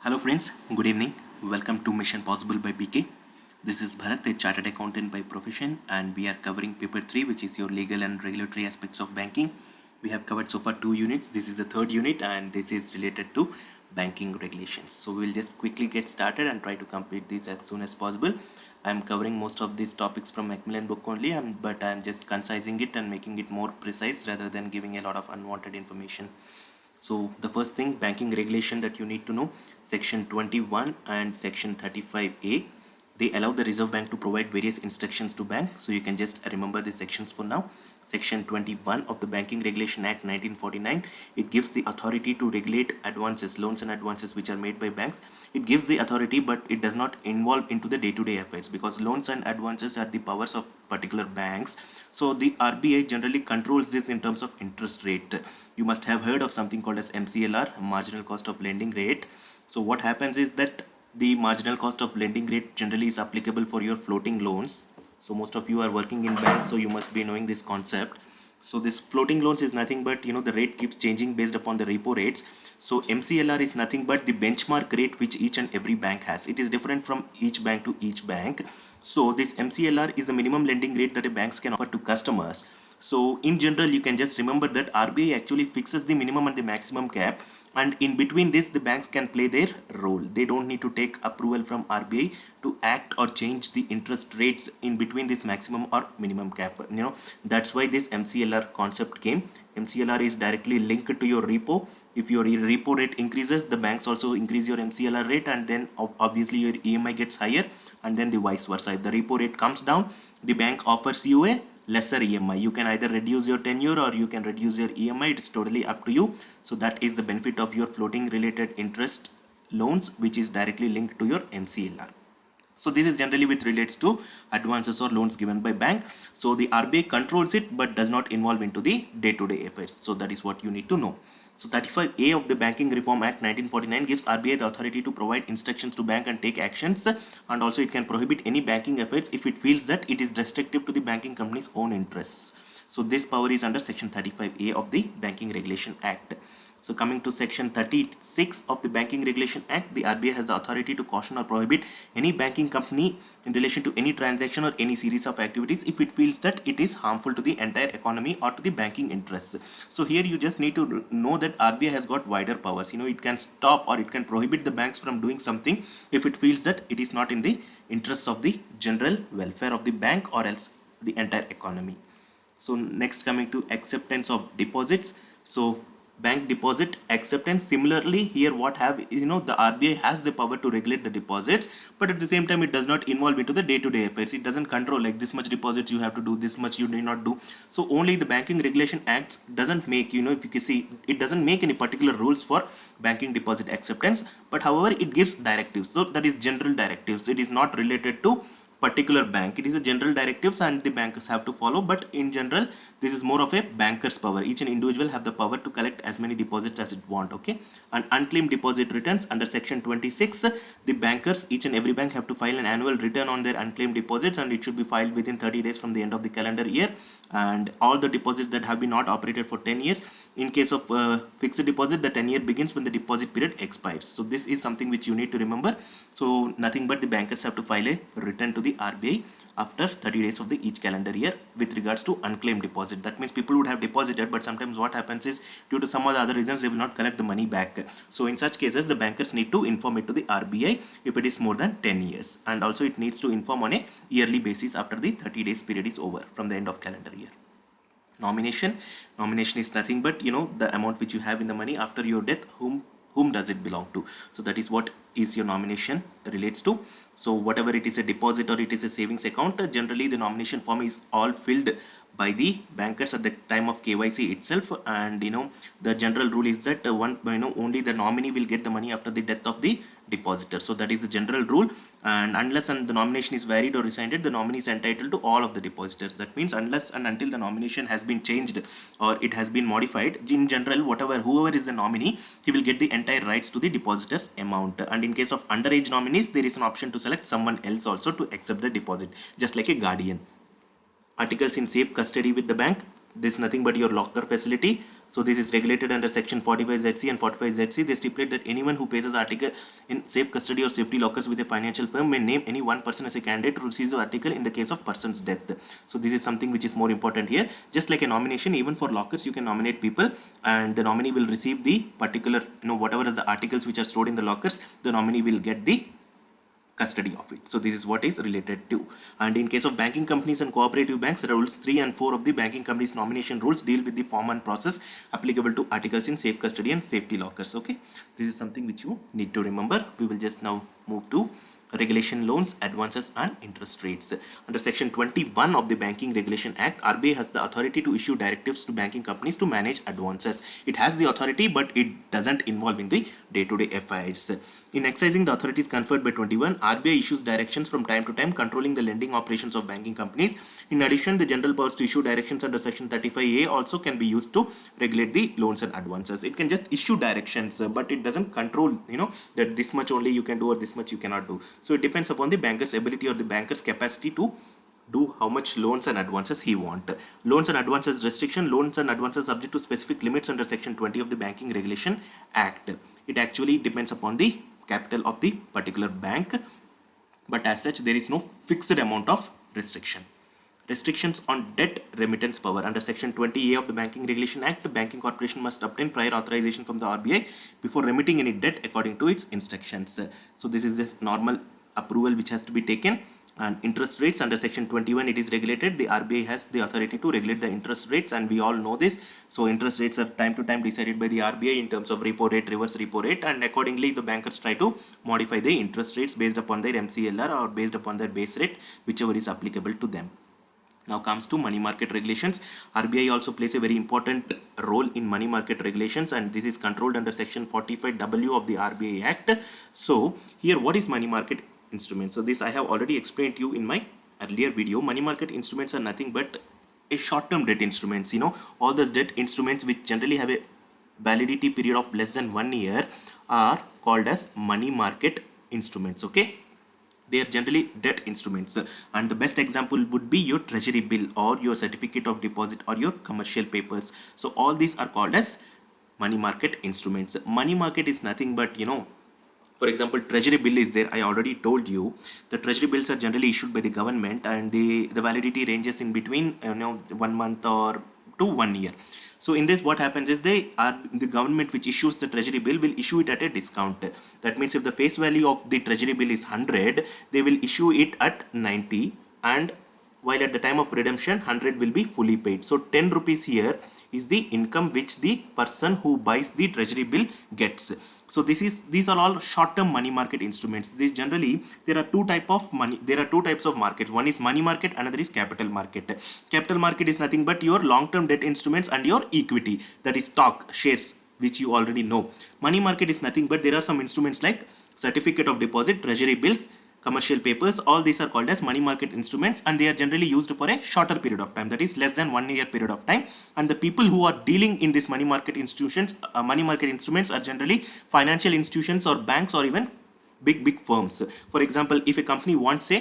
Hello friends, good evening. Welcome to Mission Possible by BK. This is Bharat, a chartered accountant by profession, and we are covering paper 3, which is your legal and regulatory aspects of banking. We have covered so far 2 units. This is the third unit and this is related to banking regulations. So we'll just quickly get started and try to complete this as soon as possible. I'm covering most of these topics from Macmillan book only, but I'm just concising it and making it more precise rather than giving a lot of unwanted information. So the first thing, banking regulation that you need to know, section 21 and section 35A, they allow the Reserve Bank to provide various instructions to bank. So you can just remember the sections for now. Section 21 of the Banking Regulation Act 1949, it gives the authority to regulate advances, loans and advances which are made by banks. It gives the authority, but it does not involve into the day-to-day affairs, because loans and advances are the powers of particular banks. So the RBI generally controls this in terms of interest rate. You must have heard of something called as MCLR, marginal cost of lending rate. So what happens is that the marginal cost of lending rate generally is applicable for your floating loans. So most of you are working in banks, so you must be knowing this concept. So this floating loans is nothing but, the rate keeps changing based upon the repo rates. So MCLR is nothing but the benchmark rate which each and every bank has. It is different from each bank to each bank. So this MCLR is the minimum lending rate that a banks can offer to customers. So in general, you can just remember that RBI actually fixes the minimum and the maximum cap, and in between this the banks can play their role. They don't need to take approval from RBI to act or change the interest rates in between this maximum or minimum cap. That's why this MCLR concept came. MCLR is directly linked to your repo. If your repo rate increases, the banks also increase your MCLR rate, and then obviously your EMI gets higher, and then the vice versa. If the repo rate comes down, the bank offers you a lesser EMI. You can either reduce your tenure or you can reduce your EMI. It's totally up to you. So that is the benefit of your floating related interest loans, which is directly linked to your MCLR. So this is generally with relates to advances or loans given by bank. So the RBI controls it but does not involve into the day-to-day affairs. So that is what you need to know. So 35A of the Banking Reform Act 1949 gives RBI the authority to provide instructions to bank and take actions, and also it can prohibit any banking affairs if it feels that it is restrictive to the banking company's own interests. So this power is under section 35A of the Banking Regulation Act. So coming to section 36 of the Banking Regulation Act, the RBI has the authority to caution or prohibit any banking company in relation to any transaction or any series of activities if it feels that it is harmful to the entire economy or to the banking interests. So here you just need to know that RBI has got wider powers. It can stop or it can prohibit the banks from doing something if it feels that it is not in the interests of the general welfare of the bank or else the entire economy. So next, coming to acceptance of deposits. So bank deposit acceptance, similarly here what have is, the RBI has the power to regulate the deposits, but at the same time it does not involve into the day-to-day affairs. It doesn't control like this much deposits you have to do, this much you need not do. So only the Banking Regulation Act doesn't make, if you can see, it doesn't make any particular rules for banking deposit acceptance, but however it gives directives. So that is general directives. It is not related to particular bank. It is a general directives and the bankers have to follow, but in general this is more of a banker's power. Each and individual have the power to collect as many deposits as it want. Okay, and unclaimed deposit returns under section 26, the bankers, each and every bank have to file an annual return on their unclaimed deposits, and it should be filed within 30 days from the end of the calendar year. And all the deposits that have been not operated for 10 years, in case of fixed deposit, the 10-year begins when the deposit period expires. So this is something which you need to remember. So nothing but the bankers have to file a return to the RBI after 30 days of the each calendar year with regards to unclaimed deposit. That means people would have deposited, but sometimes what happens is due to some or the other reasons they will not collect the money back. So in such cases the bankers need to inform it to the RBI if it is more than 10 years, and also it needs to inform on a yearly basis after the 30 days period is over from the end of calendar year. Nomination is nothing but the amount which you have in the money after your death, whom does it belong to. So that is what is your nomination relates to. So whatever it is a deposit or it is a savings account, generally the nomination form is all filled by the bankers at the time of KYC itself, and the general rule is that only the nominee will get the money after the death of the depositor. So that is the general rule, and unless the nomination is varied or rescinded, the nominee is entitled to all of the depositors. That means unless and until the nomination has been changed or it has been modified, in general whoever is the nominee, he will get the entire rights to the depositor's amount. And in case of underage nominees, there is an option to select someone else also to accept the deposit, just like a guardian. Articles in safe custody with the bank. this is nothing but your locker facility. So this is regulated under section 45ZC and 45ZC. They stipulate that anyone who places article in safe custody or safety lockers with a financial firm may name any one person as a candidate to receive the article in the case of person's death. So this is something which is more important here. Just like a nomination, even for lockers you can nominate people, and the nominee will receive the particular, whatever is the articles which are stored in the lockers, the nominee will get the custody of it. So this is what is related to. And in case of banking companies and cooperative banks, rules 3 and 4 of the banking companies nomination rules deal with the form and process applicable to articles in safe custody and safety lockers. Okay, this is something which you need to remember. We will just now move to regulation loans, advances and interest rates. Under section 21 of the Banking Regulation Act, RBI has the authority to issue directives to banking companies to manage advances. It has the authority, but it doesn't involve in the day-to-day affairs. In exercising the authorities conferred by 21, RBI issues directions from time to time controlling the lending operations of banking companies. In addition, the general powers to issue directions under section 35A also can be used to regulate the loans and advances. It can just issue directions, but it doesn't control, that this much only you can do or this much you cannot do. So it depends upon the banker's ability or the banker's capacity to do how much loans and advances he want. Loans and advances restriction. Loans and advances subject to specific limits under section 20 of the Banking Regulation Act. It actually depends upon the capital of the particular bank, but as such there is no fixed amount of restriction. Restrictions on debt remittance power. Under section 20A of the Banking Regulation Act, the banking corporation must obtain prior authorization from the RBI before remitting any debt according to its instructions. So this is just normal approval which has to be taken. And interest rates, under section 21 it is regulated. The RBI has the authority to regulate the interest rates, and we all know this. So interest rates are time to time decided by the RBI in terms of repo rate, reverse repo rate, and accordingly the bankers try to modify the interest rates based upon their MCLR or based upon their base rate, whichever is applicable to them. Now comes to money market regulations. RBI also plays a very important role in money market regulations, and this is controlled under section 45W of the RBI Act. So here, what is money market instruments? So this I have already explained to you in my earlier video. Money market instruments are nothing but a short-term debt instruments. All those debt instruments which generally have a validity period of less than 1 year are called as money market instruments. Okay, they are generally debt instruments, and the best example would be your treasury bill or your certificate of deposit or your commercial papers. So all these are called as money market instruments. Money market is nothing but, for example, treasury bill is there. I already told you the treasury bills are generally issued by the government, and the validity ranges in between 1 month or to 1 year. So in this, what happens is the government which issues the treasury bill will issue it at a discount. That means if the face value of the treasury bill is 100, they will issue it at 90, and while at the time of redemption 100 will be fully paid. So 10 rupees here is the income which the person who buys the treasury bill gets. So these are all short-term money market instruments. These generally, there are two types of markets. One is money market, another is capital market. Capital market is nothing but your long-term debt instruments and your equity, that is stock, shares, which you already know. Money market is nothing but there are some instruments like certificate of deposit, treasury bills, commercial papers. All these are called as money market instruments, and they are generally used for a shorter period of time, that is less than 1 year period of time. And the people who are dealing in this money market instruments are generally financial institutions or banks or even big firms. For example, if a company wants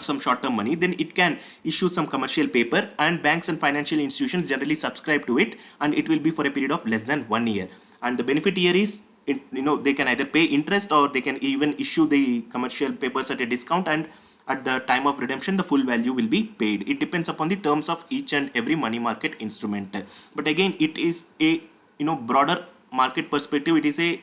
some short-term money, then it can issue some commercial paper, and banks and financial institutions generally subscribe to it, and it will be for a period of less than 1 year. And the benefit here is, they can either pay interest or they can even issue the commercial papers at a discount, and at the time of redemption the full value will be paid. It depends upon the terms of each and every money market instrument. But again, it is a broader market perspective. It is a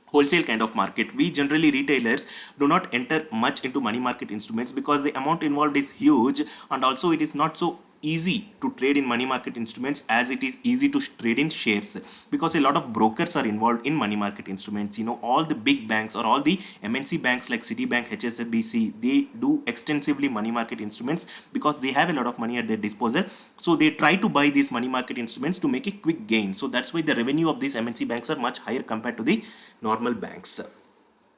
wholesale kind of market. We generally, retailers, do not enter much into money market instruments because the amount involved is huge, and also it is not so easy to trade in money market instruments as it is easy to trade in shares, because a lot of brokers are involved in money market instruments. All the big banks or all the MNC banks like Citibank, HSBC, they do extensively money market instruments because they have a lot of money at their disposal. So they try to buy these money market instruments to make a quick gain. So that's why the revenue of these MNC banks are much higher compared to the normal banks.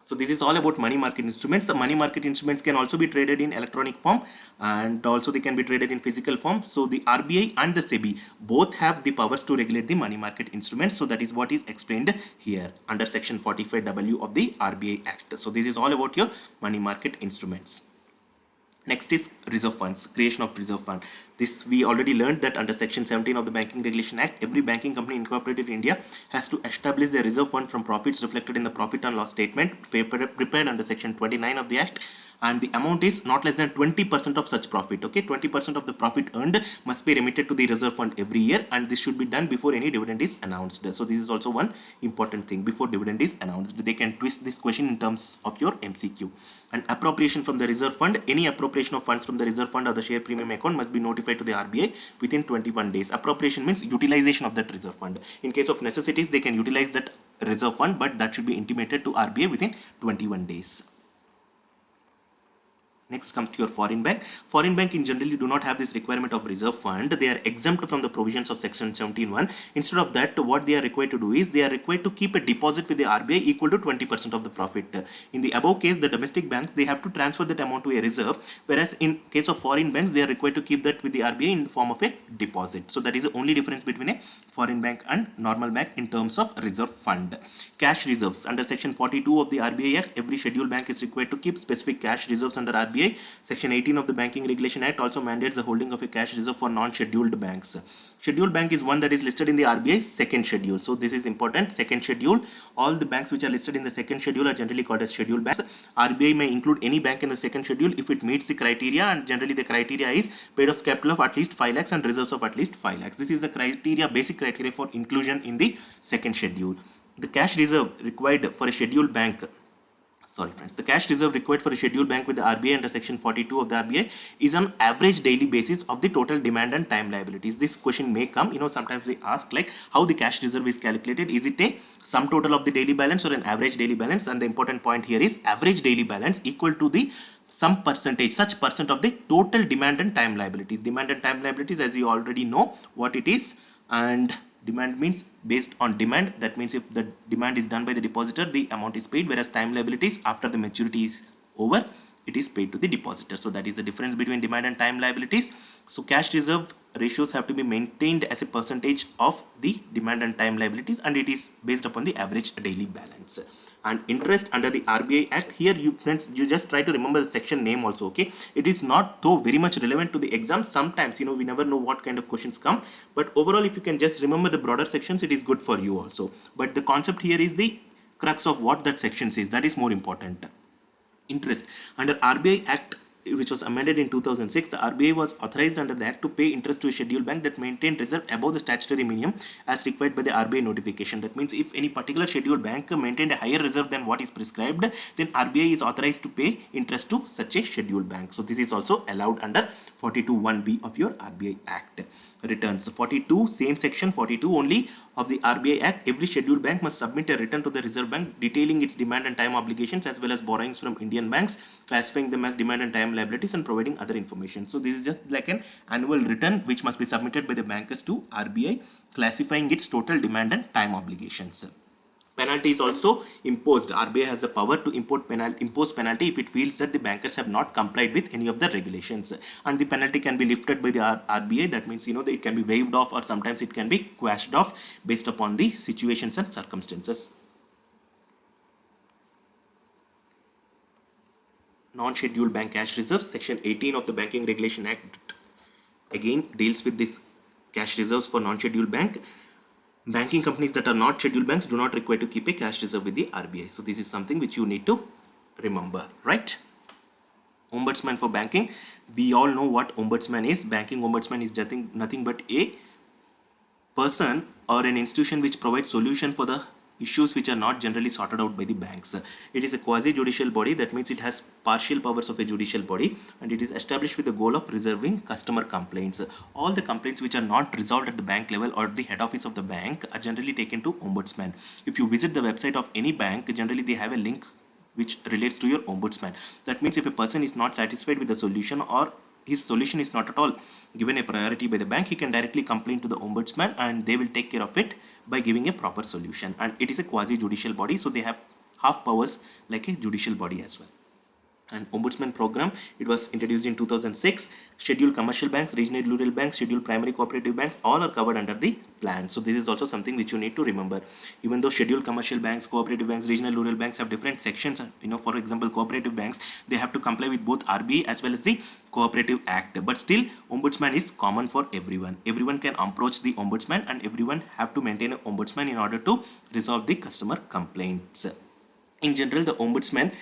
So this is all about money market instruments. The money market instruments can also be traded in electronic form, and also they can be traded in physical form. So the RBI and the SEBI both have the powers to regulate the money market instruments. So that is what is explained here under section 45W of the RBI Act. So this is all about your money market instruments. Next is reserve funds, creation of reserve fund. This we already learned that under section 17 of the Banking Regulation Act, every banking company incorporated in India has to establish a reserve fund from profits reflected in the profit and loss statement prepared under section 29 of the act, and the amount is not less than 20% of such profit. Okay, 20% of the profit earned must be remitted to the reserve fund every year, and this should be done before any dividend is announced. So this is also one important thing. Before dividend is announced, they can twist this question in terms of your MCQ. And appropriation from the reserve fund, any appropriation of funds from the reserve fund or the share premium account must be notified to the RBI within 21 days. Appropriation means utilization of that reserve fund. In case of necessities, they can utilize that reserve fund, but that should be intimated to RBI within 21 days. Next comes to your foreign bank. Foreign bank in generally do not have this requirement of reserve fund. They are exempt from the provisions of section 17(1). Instead of that, what they are required to do is they are required to keep a deposit with the RBI equal to 20% of the profit. In the above case, the domestic banks, they have to transfer that amount to a reserve, whereas in case of foreign banks, they are required to keep that with the RBI in the form of a deposit. So that is the only difference between a foreign bank and normal bank in terms of reserve fund. Cash reserves. Under section 42 of the RBI Act, every scheduled bank is required to keep specific cash reserves under RBI. Section 18 of the Banking Regulation Act also mandates the holding of a cash reserve for non-scheduled banks. Scheduled bank is one that is listed in the RBI's second schedule. So this is important. Second schedule. All the banks which are listed in the second schedule are generally called as scheduled banks. RBI may include any bank in the second schedule if it meets the criteria, and generally the criteria is paid off capital of at least 5 lakhs and reserves of at least 5 lakhs. This is the criteria, basic criteria for inclusion in the second schedule. The cash reserve required for a scheduled bank, the cash reserve required for a scheduled bank with the RBI under section 42 of the RBI is on average daily basis of the total demand and time liabilities. This question may come, sometimes they ask like how the cash reserve is calculated. Is it a sum total of the daily balance or an average daily balance? And the important point here is average daily balance equal to the some percentage, such percent of the total demand and time liabilities. Demand and time liabilities, as you already know what it is, and demand means based on demand. That means if the demand is done by the depositor, the amount is paid, whereas time liabilities, after the maturity is over, it is paid to the depositor. So that is the difference between demand and time liabilities. So cash reserve ratios have to be maintained as a percentage of the demand and time liabilities, and it is based upon the average daily balance. And interest under the RBI Act, here you friends, you just try to remember the section name also. Okay, it is not though very much relevant to the exam. Sometimes we never know what kind of questions come, but overall if you can just remember the broader sections, it is good for you also. But the concept here is the crux of what that section says, that is more important. Interest under RBI Act, which was amended in 2006, the RBI was authorized under the Act to pay interest to a scheduled bank that maintained reserve above the statutory minimum as required by the RBI notification. That means if any particular scheduled bank maintained a higher reserve than what is prescribed, then RBI is authorized to pay interest to such a scheduled bank. So this is also allowed under 42(1)(b) of your RBI Act. Returns 42, same section 42 only of the RBI Act. Every scheduled bank must submit a return to the Reserve Bank detailing its demand and time obligations as well as borrowings from Indian banks, classifying them as demand and time liabilities and providing other information. So this is just like an annual return which must be submitted by the bankers to RBI, classifying its total demand and time obligations. Penalty is also imposed. RBI has the power to impose penalty if it feels that the bankers have not complied with any of the regulations, and the penalty can be lifted by the RBI. That means that it can be waived off, or sometimes it can be quashed off based upon the situations and circumstances. Non-scheduled bank cash reserves, section 18 of the Banking Regulation Act again deals with this cash reserves for non-scheduled bank. Banking companies that are not scheduled banks do not require to keep a cash reserve with the RBI. So this is something which you need to remember, right? Ombudsman for banking. We all know what ombudsman is. Banking ombudsman is nothing but a person or an institution which provides solution for the issues which are not generally sorted out by the banks. It is a quasi-judicial body. That means it has partial powers of a judicial body, and it is established with the goal of resolving customer complaints. All the complaints which are not resolved at the bank level or the head office of the bank are generally taken to ombudsman. If you visit the website of any bank, generally they have a link which relates to your ombudsman. That means if a person is not satisfied with the solution, or his solution is not at all given a priority by the bank, he can directly complain to the ombudsman and they will take care of it by giving a proper solution. And it is a quasi-judicial body, so they have half powers like a judicial body as well. And ombudsman program, it was introduced in 2006. Scheduled commercial banks, regional rural banks, scheduled primary cooperative banks, all are covered under the plan. So this is also something which you need to remember. Even though scheduled commercial banks, cooperative banks, regional rural banks have different sections, for example, cooperative banks, they have to comply with both RBI as well as the Cooperative Act, but still ombudsman is common for everyone can approach the ombudsman, and everyone have to maintain an ombudsman in order to resolve the customer complaints. In general, the ombudsman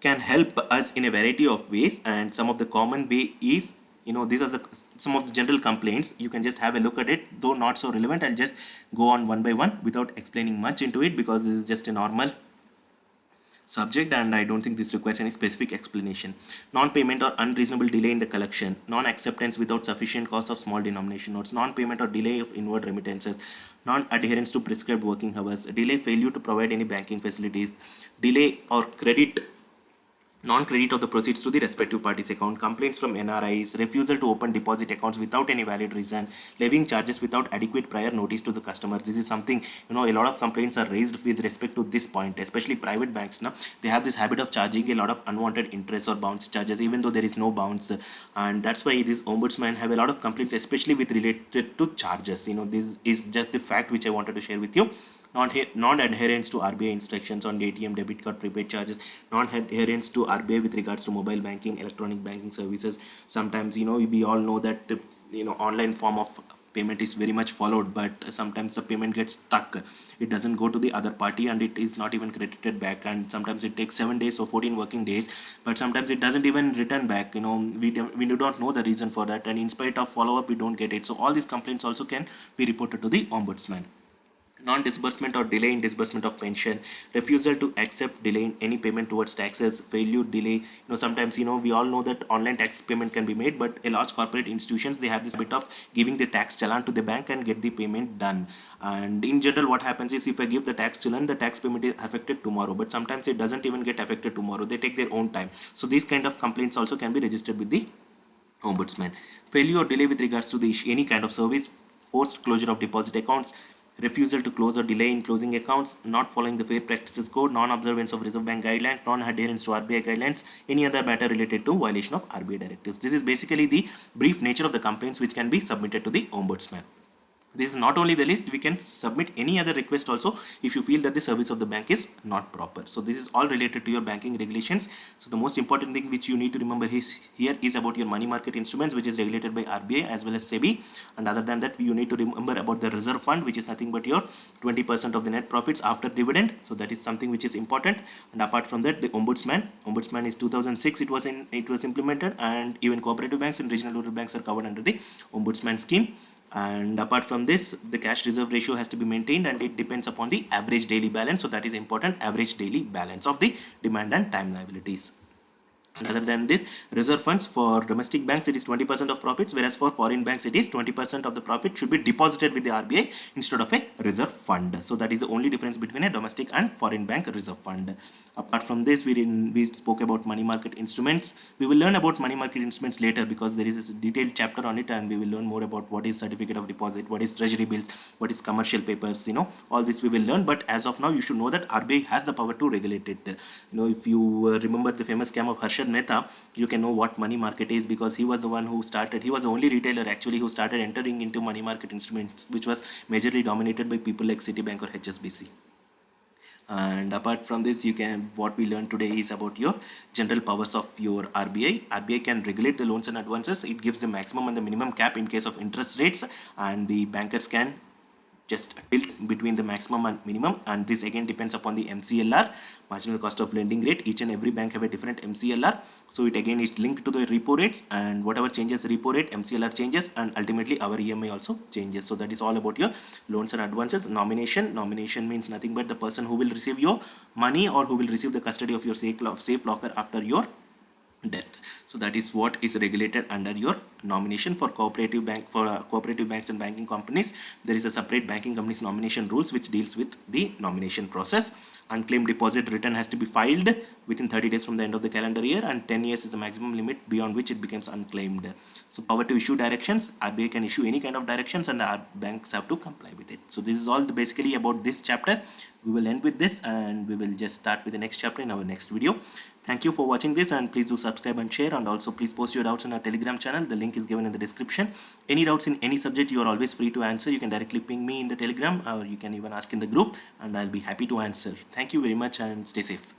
can help us in a variety of ways, and some of the common way is, these are some of the general complaints. You can just have a look at it, though not so relevant. I'll just go on one by one without explaining much into it, because this is just a normal subject and I don't think this requires any specific explanation. Non-payment or unreasonable delay in the collection, non-acceptance without sufficient cause of small denomination notes, non-payment or delay of inward remittances, non-adherence to prescribed working hours, delay, failure to provide any banking facilities, delay or non-credit of the proceeds to the respective party's account, complaints from NRIs, refusal to open deposit accounts without any valid reason, levying charges without adequate prior notice to the customer. This is something, a lot of complaints are raised with respect to this point, especially private banks. Now, they have this habit of charging a lot of unwanted interest or bounce charges, even though there is no bounce. And that's why these ombudsmen have a lot of complaints, especially with related to charges. This is just the fact which I wanted to share with you. Non-adherence to RBI instructions on ATM, debit card, prepaid charges, non-adherence to RBI with regards to mobile banking, electronic banking services. Sometimes, we all know that, online form of payment is very much followed, but sometimes the payment gets stuck. It doesn't go to the other party and it is not even credited back, and sometimes it takes 7 days or 14 working days, but sometimes it doesn't even return back. We do not know the reason for that, and in spite of follow-up, we don't get it. So all these complaints also can be reported to the ombudsman. Non-disbursement or delay in disbursement of pension, refusal to accept delay in any payment towards taxes, failure, delay. Sometimes, we all know that online tax payment can be made, but a large corporate institutions, they have this habit of giving the tax challan to the bank and get the payment done. And in general, what happens is, if I give the tax challan, the tax payment is affected tomorrow, but sometimes it doesn't even get affected tomorrow. They take their own time. So these kind of complaints also can be registered with the ombudsman. Failure or delay with regards to any kind of service, forced closure of deposit accounts, refusal to close or delay in closing accounts, not following the fair practices code, non-observance of Reserve Bank guidelines, non-adherence to RBI guidelines, any other matter related to violation of RBI directives. This is basically the brief nature of the complaints which can be submitted to the ombudsman. This is not only the list, we can submit any other request also if you feel that the service of the bank is not proper. So this is all related to your banking regulations. So the most important thing which you need to remember here is about your money market instruments, which is regulated by RBI as well as SEBI. And other than that, you need to remember about the reserve fund, which is nothing but your 20% of the net profits after dividend. So that is something which is important. And apart from that, the ombudsman is 2006 it was implemented, and even cooperative banks and regional rural banks are covered under the ombudsman scheme. And apart from this, the cash reserve ratio has to be maintained, and it depends upon the average daily balance. So that is important, average daily balance of the demand and time liabilities. And other than this, reserve funds for domestic banks, it is 20% of profits, whereas for foreign banks, it is 20% of the profit should be deposited with the RBI instead of a reserve fund. So that is the only difference between a domestic and foreign bank reserve fund. Apart from this, we spoke about money market instruments. We will learn about money market instruments later, because there is a detailed chapter on it, and we will learn more about what is certificate of deposit, what is treasury bills, what is commercial papers, all this we will learn. But as of now, you should know that RBI has the power to regulate it. If you remember the famous scam of Harshad Mehta, you can know what money market is, because he was the one who started, he was the only retailer actually who started entering into money market instruments, which was majorly dominated by people like Citibank or HSBC. And apart from this, what we learned today is about your general powers of your RBI. RBI can regulate the loans and advances. It gives the maximum and the minimum cap in case of interest rates, and the bankers can just tilt between the maximum and minimum, and this again depends upon the MCLR, marginal cost of lending rate. Each and every bank have a different MCLR, so it again is linked to the repo rates, and whatever changes repo rate, MCLR changes, and ultimately our EMI also changes. So that is all about your loans and advances. Nomination means nothing but the person who will receive your money or who will receive the custody of your safe locker after your death. So that is what is regulated under your nomination. For cooperative banks and banking companies, there is a separate banking companies nomination rules which deals with the nomination process. unclaimed deposit return has to be filed within 30 days from the end of the calendar year, and 10 years is the maximum limit beyond which it becomes unclaimed. So power to issue directions, RBI can issue any kind of directions and our banks have to comply with it. So this is all basically about this chapter. We will end with this and we will just start with the next chapter in our next video. Thank you for watching this, and please do subscribe and share, and also please post your doubts in our Telegram channel. The link is given in the description. Any doubts in any subject, you are always free to answer. You can directly ping me in the Telegram, or you can even ask in the group and I'll be happy to answer. Thank you very much and stay safe.